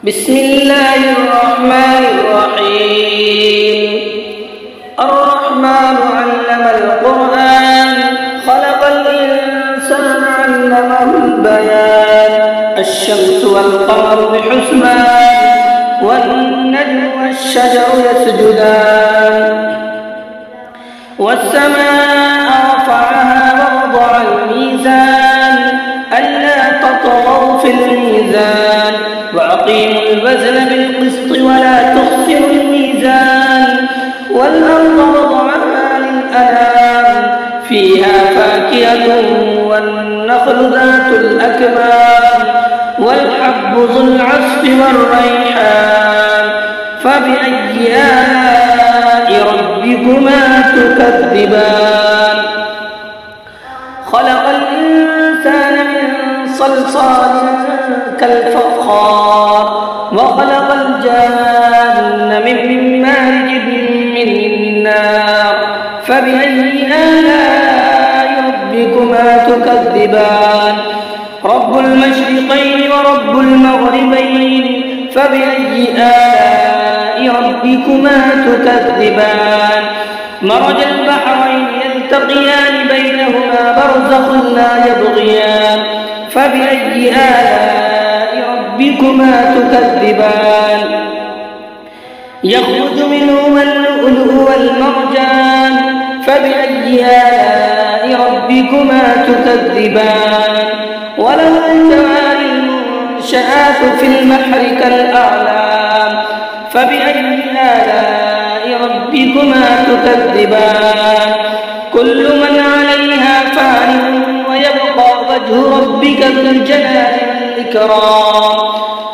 بسم الله الرحمن الرحيم. الرحمن علم القرآن خلق الإنسان علمه البيان. الشمس والقمر بحسبان والنجم والشجر يسجدان. والسماء رفعها ووضع الميزان ألا تطغوا في الميزان وأقيموا الوزن بالقسط ولا تخسروا الميزان. والأرض وضعها للأنام فيها فاكهة والنخل ذات الأكمام والحب ذو العصف والريحان. فبأي آلاء ربكما تكذبان؟ خلق الإنسان من صلصال كالفخار وخلق الجان من مارج من نار. فبأي آلاء ربكما تكذبان؟ رب المشرقين ورب المغربين. فبأي آلاء ربكما تكذبان؟ مرج البحرين يلتقيان بينهما برزخ لا يبغيان. فبأي آلاء ربكما تكذبان؟ يخرج منهما اللؤلؤ والمرجان. فبأي آلاء ربكما تكذبان؟ وله الجوار المنشآت في البحر كالأعلام. فبأي آلاء ربكما تكذبان؟ كل من عليها فان ويبقى وجه ربك ذو الجلال والإكرام.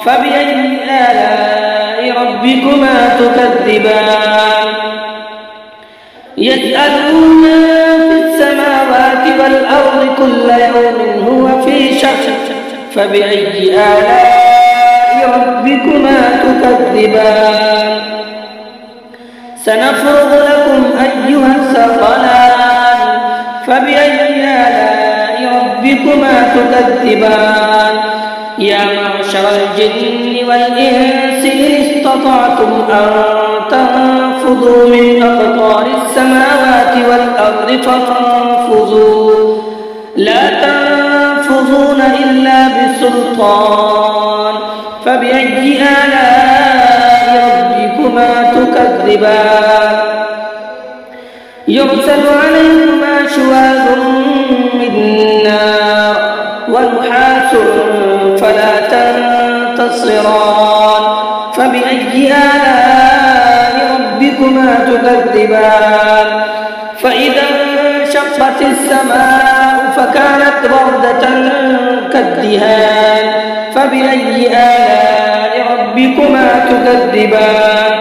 فبأي آلاء ربكما تكذبان؟ يسألون في السماوات والأرض كل يوم هو في شأن. فبأي آلاء ربكما تكذبان؟ سنفرغ لكم أيها الثقلان. فبأي آلاء ربكما تكذبان؟ يا معشر الجن والإنس إن استطعتم أن تنفذوا من أقطار السماوات والأرض فانفذوا لا تنفذون إلا بسلطان. فبأي آلاء ربكما تكذبان؟ يرسل عليهما شواظ من نار ونحاس فلا تنتصران. فبأي آلاء ربكما تكذبان؟ فإذا انشقت السماء فكانت وردة كالدهان. فبأي آلاء ربكما تكذبان؟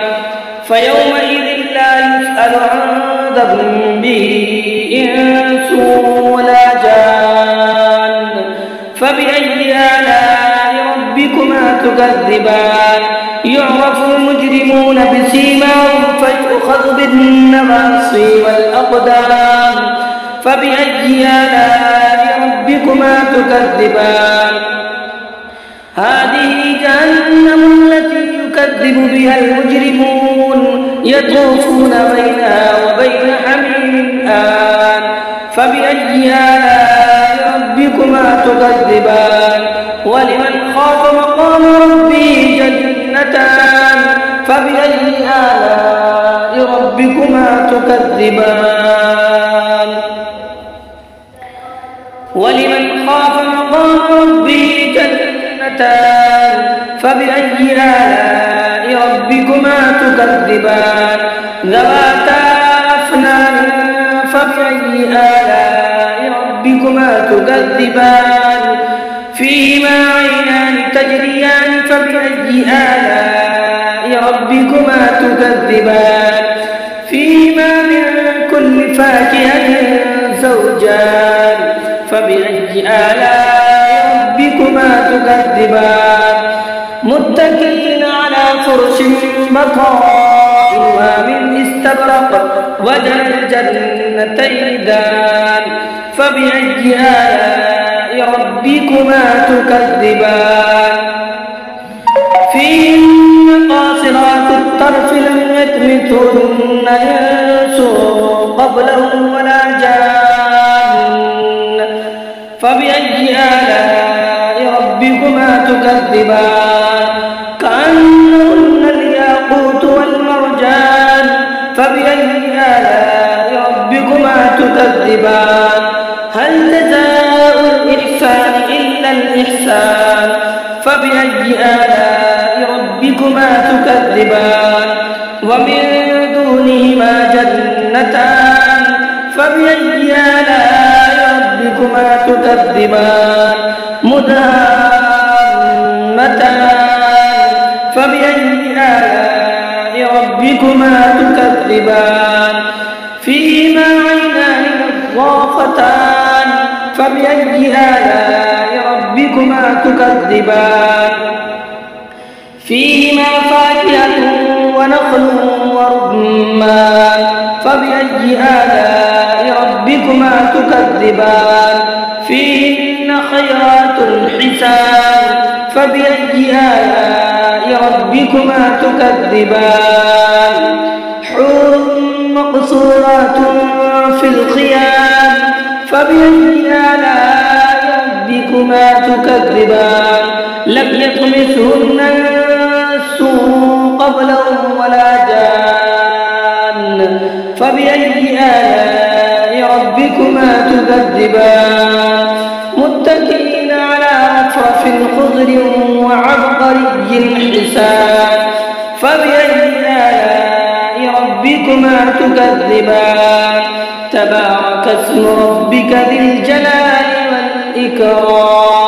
فيومئذ لا يسأل عن ذنبه إنس ولا جان. فبأي آلاء ربكما تكذبان؟ يعرف المجرمون بسيماهم فيؤخذ بالنواصي والأقدام. فبأي آلاء ربكما تكذبان؟ هذه جهنم التي يكذب بها المجرمون يطوفون بينها وبين حميم آن. فبأي آلاء ربكما تكذبان؟ ولمن خاف مقام ربه جنتان. فبأي آلاء ربكما تكذبان؟ ولمن خاف مقام ربه جنتان. فبأي آلاء ربكما تكذبان؟ ذواتا أفنان. فبأي آلاء ربكما تكذبان؟ فيهما عينان تجريان. فبأي آلاء ربكما تكذبان؟ فيهما من كل فاكهة زوجان. فبأي آلاء ربكما تكذبان؟ متكئين على فرش بطائنها من استبرق وجنى الجنتين دان. فبأي آلاء ربكما تكذبان؟ في الطرف لم يطمثهن إنس قبلهم ولا جان فبأي آلاء ربكما تكذبان كأنهن الياقوت والمرجان فبأي آلاء ربكما تكذبان هل جزاء الإحسان إلا الإحسان فبأي آلاء ربكما تكذبان ومن دونهما جنتان فبأي آلاء ربكما تكذبان مدهامتان فبأي آلاء ربكما تكذبان فيهما عينان نضاختان فبأي آلاء ربكما تكذبان فيهما فاكهة ونخل ورمان فبأي آلاء ربكما تكذبان فيهن خيرات حسان فبأي آلاء ربكما تكذبان حور مقصورات في الخيام فبأي آلاء ربكما تكذبان لم يطمثهن إنس قبلهم ولا جان فبأي آلاء ربكما تكذبان متكئين على رفرف خضر وعبقري حسان فبأي آلاء ربكما تكذبان تبارك اسم ربك ذي الجلال والإكرام